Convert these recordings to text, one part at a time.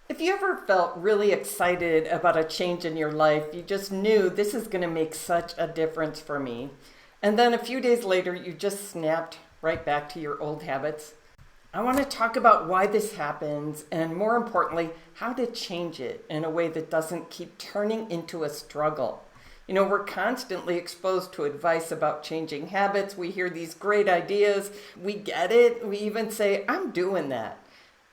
If you ever felt really excited about a change in your life, you just knew this is going to make such a difference for me, and then a few days later you just snapped right back to your old habits, I want to talk about why this happens and, more importantly, how to change it in a way that doesn't keep turning into a struggle. We're constantly exposed to advice about changing habits. We hear these great ideas. We get it. We even say, I'm doing that.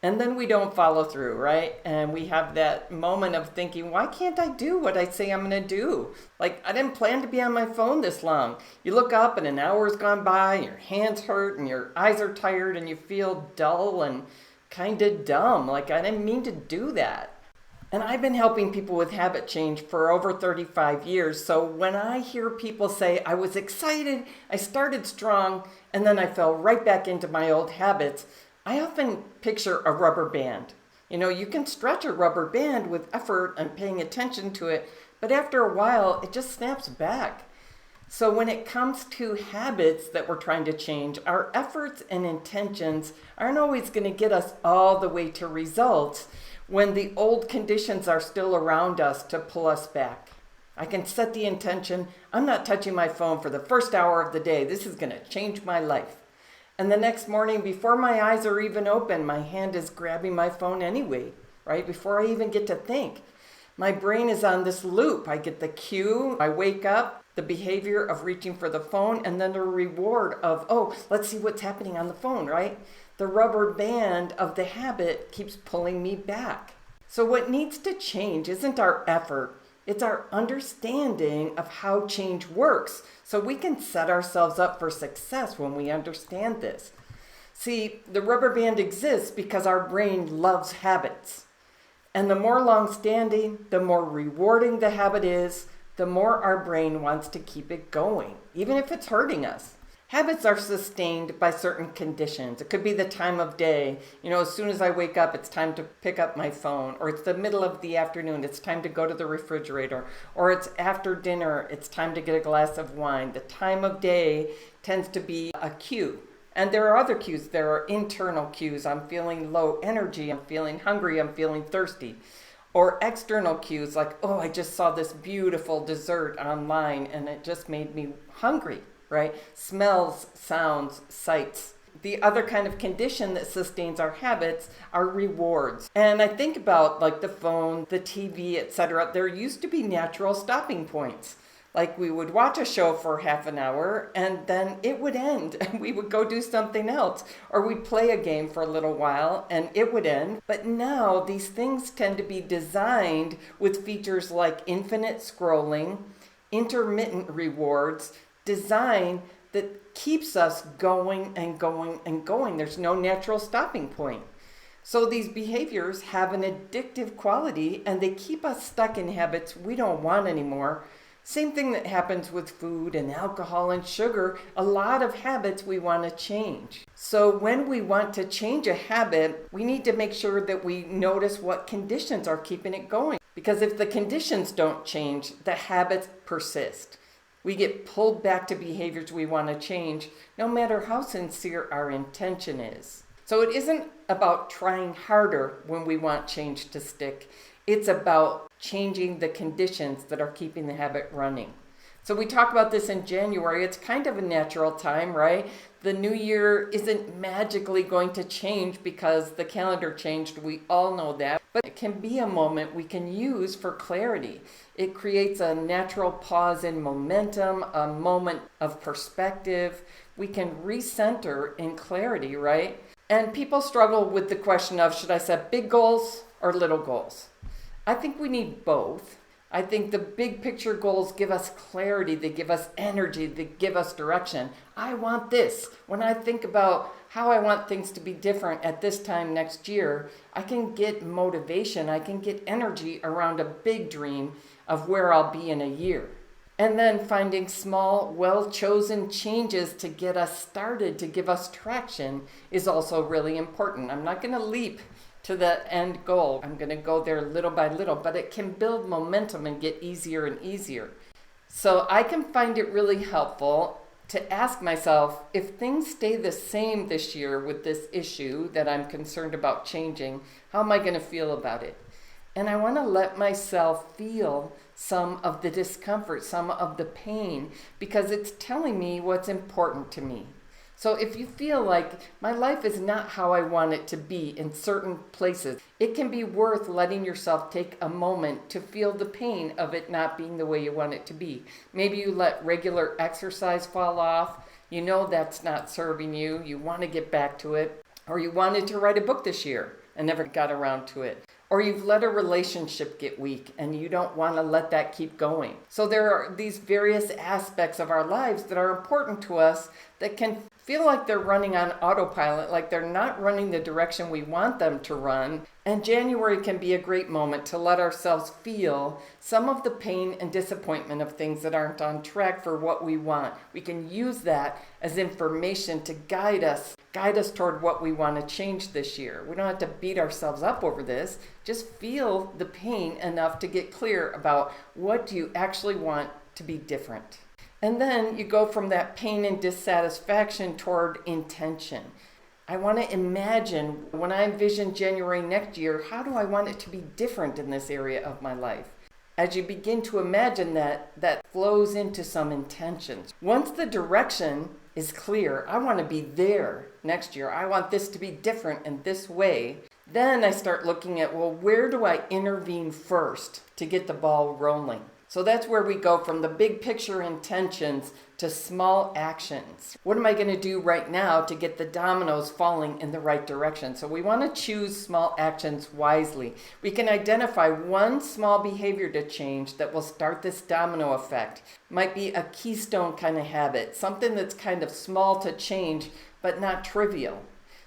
And then we don't follow through, right? And we have that moment of thinking, why can't I do what I say I'm going to do? Like, I didn't plan to be on my phone this long. You look up and an hour's gone by, and your hands hurt, and your eyes are tired, and you feel dull and kind of dumb. Like, I didn't mean to do that. And I've been helping people with habit change for over 35 years. So when I hear people say, I was excited, I started strong, and then I fell right back into my old habits, I often picture a rubber band. You can stretch a rubber band with effort and paying attention to it, but after a while, it just snaps back. So when it comes to habits that we're trying to change, our efforts and intentions aren't always going to get us all the way to results when the old conditions are still around us to pull us back. I can set the intention, I'm not touching my phone for the first hour of the day. This is going to change my life. And the next morning, before my eyes are even open, my hand is grabbing my phone anyway, right? Before I even get to think. My brain is on this loop. I get the cue, I wake up, the behavior of reaching for the phone, and then the reward of, oh, let's see what's happening on the phone, right? The rubber band of the habit keeps pulling me back. So what needs to change isn't our effort. It's our understanding of how change works, so we can set ourselves up for success when we understand this. See, the rubber band exists because our brain loves habits. And the more long-standing, the more rewarding the habit is, the more our brain wants to keep it going, even if it's hurting us. Habits are sustained by certain conditions. It could be the time of day. As soon as I wake up, it's time to pick up my phone. Or it's the middle of the afternoon, it's time to go to the refrigerator. Or it's after dinner, it's time to get a glass of wine. The time of day tends to be a cue. And there are other cues. There are internal cues. I'm feeling low energy. I'm feeling hungry. I'm feeling thirsty. Or external cues like, oh, I just saw this beautiful dessert online and it just made me hungry. Right? Smells, sounds, sights. The other kind of condition that sustains our habits are rewards. And I think about like the phone, the TV, etc. There used to be natural stopping points. Like we would watch a show for half an hour and then it would end and we would go do something else. Or we'd play a game for a little while and it would end. But now these things tend to be designed with features like infinite scrolling, intermittent rewards, design that keeps us going and going and going. There's no natural stopping point. So these behaviors have an addictive quality and they keep us stuck in habits we don't want anymore. Same thing that happens with food and alcohol and sugar. A lot of habits we want to change. So when we want to change a habit, we need to make sure that we notice what conditions are keeping it going. Because if the conditions don't change, the habits persist. We get pulled back to behaviors we want to change, no matter how sincere our intention is. So it isn't about trying harder when we want change to stick. It's about changing the conditions that are keeping the habit running. So we talk about this in January. It's kind of a natural time, right? The new year isn't magically going to change because the calendar changed. We all know that. But it can be a moment we can use for clarity. It creates a natural pause in momentum, a moment of perspective. We can recenter in clarity, right? And people struggle with the question of, should I set big goals or little goals? I think we need both. I think the big picture goals give us clarity, they give us energy, they give us direction. I want this. When I think about how I want things to be different at this time next year, I can get motivation, I can get energy around a big dream of where I'll be in a year. And then finding small, well-chosen changes to get us started, to give us traction, is also really important. I'm not going to leap to the end goal. I'm going to go there little by little, but it can build momentum and get easier and easier. So I can find it really helpful to ask myself, if things stay the same this year with this issue that I'm concerned about changing, how am I going to feel about it? And I want to let myself feel some of the discomfort, some of the pain, because it's telling me what's important to me. So if you feel like my life is not how I want it to be in certain places, it can be worth letting yourself take a moment to feel the pain of it not being the way you want it to be. Maybe you let regular exercise fall off. You know that's not serving you. You want to get back to it. Or you wanted to write a book this year and never got around to it. Or you've let a relationship get weak and you don't want to let that keep going. So there are these various aspects of our lives that are important to us that can feel like they're running on autopilot, like they're not running the direction we want them to run. And January can be a great moment to let ourselves feel some of the pain and disappointment of things that aren't on track for what we want. We can use that as information to guide us toward what we want to change this year. We don't have to beat ourselves up over this. Just feel the pain enough to get clear about what do you actually want to be different. And then you go from that pain and dissatisfaction toward intention. I want to imagine, when I envision January next year, how do I want it to be different in this area of my life? As you begin to imagine that flows into some intentions. Once the direction is clear, I want to be there next year. I want this to be different in this way. Then I start looking at, well, where do I intervene first to get the ball rolling? So that's where we go from the big picture intentions to small actions. What am I going to do right now to get the dominoes falling in the right direction? So we want to choose small actions wisely. We can identify one small behavior to change that will start this domino effect. Might be a keystone kind of habit, something that's kind of small to change, but not trivial.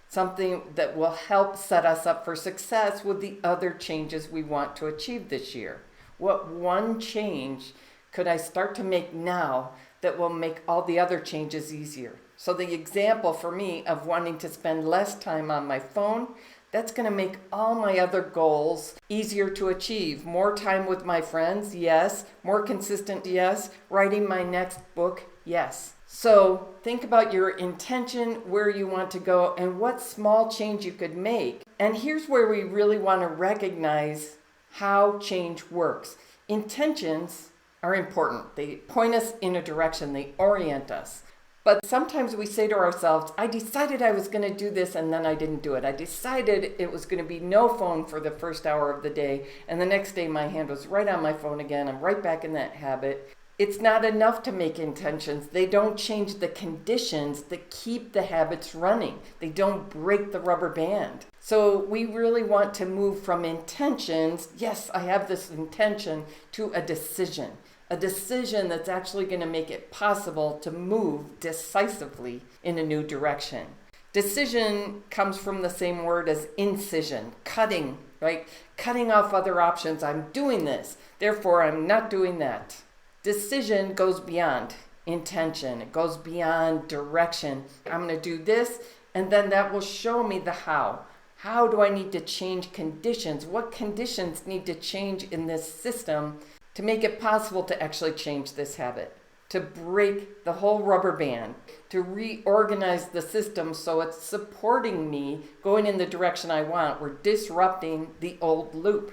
Something that will help set us up for success with the other changes we want to achieve this year. What one change could I start to make now that will make all the other changes easier? So the example for me of wanting to spend less time on my phone, that's going to make all my other goals easier to achieve. More time with my friends, yes. More consistent, yes. Writing my next book, yes. So think about your intention, where you want to go, and what small change you could make. And here's where we really want to recognize how change works. Intentions are important. They point us in a direction. They orient us. But sometimes we say to ourselves, I decided I was going to do this and then I didn't do it. I decided it was going to be no phone for the first hour of the day, and the next day my hand was right on my phone again. I'm right back in that habit. It's not enough to make intentions. They don't change the conditions that keep the habits running. They don't break the rubber band. So we really want to move from intentions, yes, I have this intention, to a decision that's actually going to make it possible to move decisively in a new direction. Decision comes from the same word as incision, cutting, right? Cutting off other options. I'm doing this, therefore I'm not doing that. Decision goes beyond intention. It goes beyond direction. I'm going to do this, and then that will show me the how. How do I need to change conditions? What conditions need to change in this system to make it possible to actually change this habit? To break the whole rubber band, to reorganize the system so it's supporting me going in the direction I want. We're disrupting the old loop.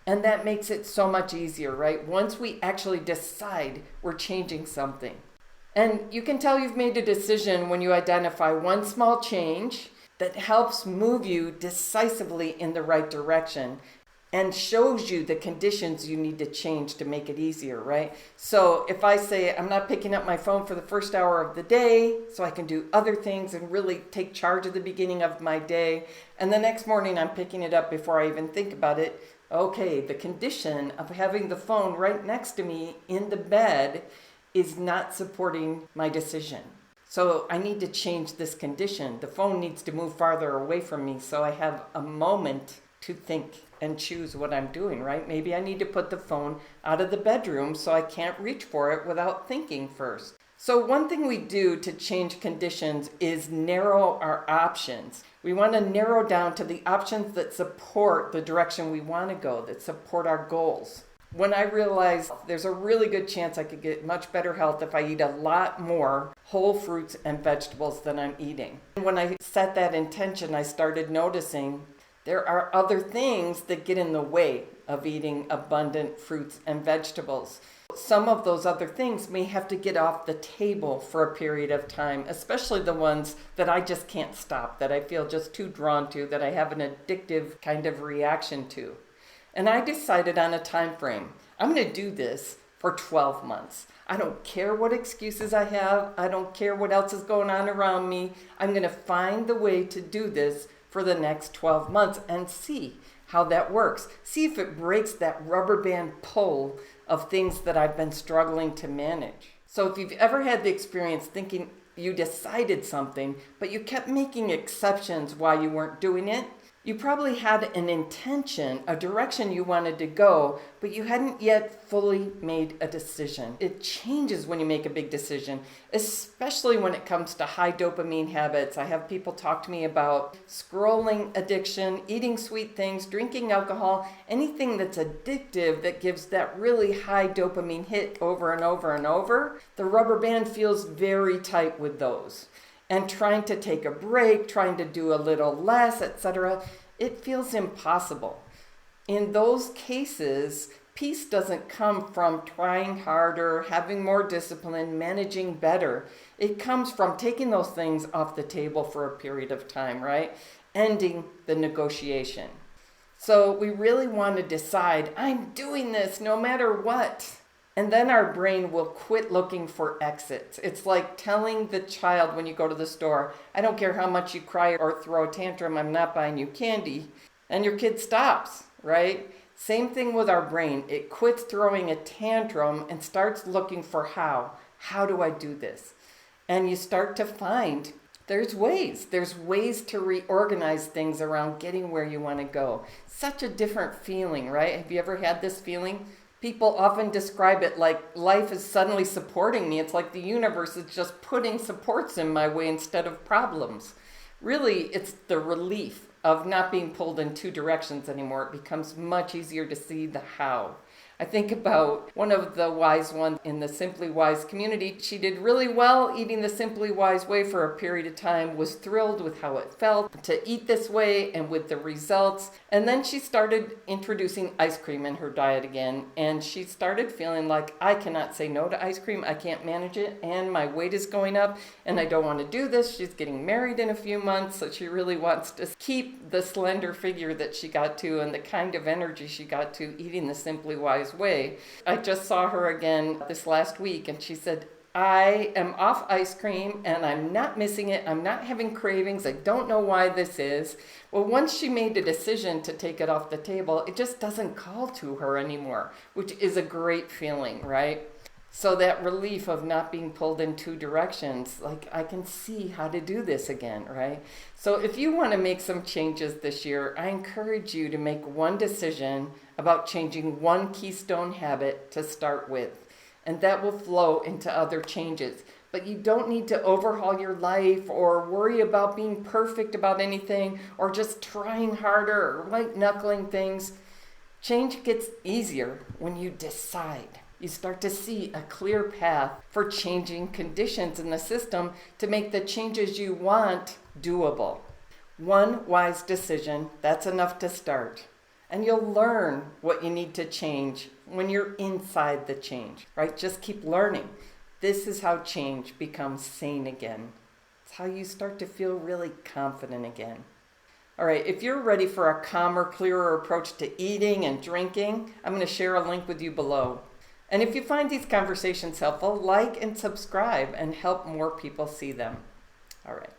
And that makes it so much easier, right? Once we actually decide we're changing something. And you can tell you've made a decision when you identify one small change that helps move you decisively in the right direction and shows you the conditions you need to change to make it easier, right? So if I say I'm not picking up my phone for the first hour of the day so I can do other things and really take charge of the beginning of my day, and the next morning I'm picking it up before I even think about it, okay, the condition of having the phone right next to me in the bed is not supporting my decision. So I need to change this condition. The phone needs to move farther away from me so I have a moment to think and choose what I'm doing, right? Maybe I need to put the phone out of the bedroom so I can't reach for it without thinking first. So one thing we do to change conditions is narrow our options. We want to narrow down to the options that support the direction we want to go, that support our goals. When I realized there's a really good chance I could get much better health if I eat a lot more whole fruits and vegetables that I'm eating. And when I set that intention, I started noticing there are other things that get in the way of eating abundant fruits and vegetables. Some of those other things may have to get off the table for a period of time, especially the ones that I just can't stop, that I feel just too drawn to, that I have an addictive kind of reaction to. And I decided on a time frame. I'm going to do this for 12 months. I don't care what excuses I have. I don't care what else is going on around me. I'm going to find the way to do this for the next 12 months and see how that works. See if it breaks that rubber band pull of things that I've been struggling to manage. So if you've ever had the experience thinking you decided something, but you kept making exceptions why you weren't doing it, you probably had an intention, a direction you wanted to go, but you hadn't yet fully made a decision. It changes when you make a big decision, especially when it comes to high dopamine habits. I have people talk to me about scrolling addiction, eating sweet things, drinking alcohol, anything that's addictive that gives that really high dopamine hit over and over and over. The rubber band feels very tight with those. And trying to take a break, trying to do a little less, etc., it feels impossible. In those cases, peace doesn't come from trying harder, having more discipline, managing better. It comes from taking those things off the table for a period of time, right? Ending the negotiation. So we really want to decide, I'm doing this no matter what. And then our brain will quit looking for exits. It's like telling the child when you go to the store, I don't care how much you cry or throw a tantrum, I'm not buying you candy. And your kid stops, right? Same thing with our brain. It quits throwing a tantrum and starts looking for how. How do I do this? And you start to find there's ways to reorganize things around getting where you want to go. Such a different feeling, right? Have you ever had this feeling? People often describe it like life is suddenly supporting me. It's like the universe is just putting supports in my way instead of problems. Really, it's the relief of not being pulled in two directions anymore. It becomes much easier to see the how. I think about one of the wise ones in the Simply Wise community. She did really well eating the Simply Wise way for a period of time, was thrilled with how it felt to eat this way and with the results. And then she started introducing ice cream in her diet again. And she started feeling like, I cannot say no to ice cream. I can't manage it. And my weight is going up and I don't want to do this. She's getting married in a few months. So she really wants to keep the slender figure that she got to and the kind of energy she got to eating the Simply Wise way. I just saw her again this last week and she said, I am off ice cream and I'm not missing it. I'm not having cravings. I don't know why this is. Well, once she made a decision to take it off the table, it just doesn't call to her anymore, which is a great feeling, right? So that relief of not being pulled in two directions, like I can see how to do this again, right? So if you want to make some changes this year, I encourage you to make one decision about changing one keystone habit to start with. And that will flow into other changes. But you don't need to overhaul your life or worry about being perfect about anything or just trying harder or white-knuckling things. Change gets easier when you decide. You start to see a clear path for changing conditions in the system to make the changes you want doable. One wise decision, that's enough to start. And you'll learn what you need to change when you're inside the change, right? Just keep learning. This is how change becomes sane again. It's how you start to feel really confident again. All right, if you're ready for a calmer, clearer approach to eating and drinking, I'm going to share a link with you below. And if you find these conversations helpful, like and subscribe and help more people see them. All right.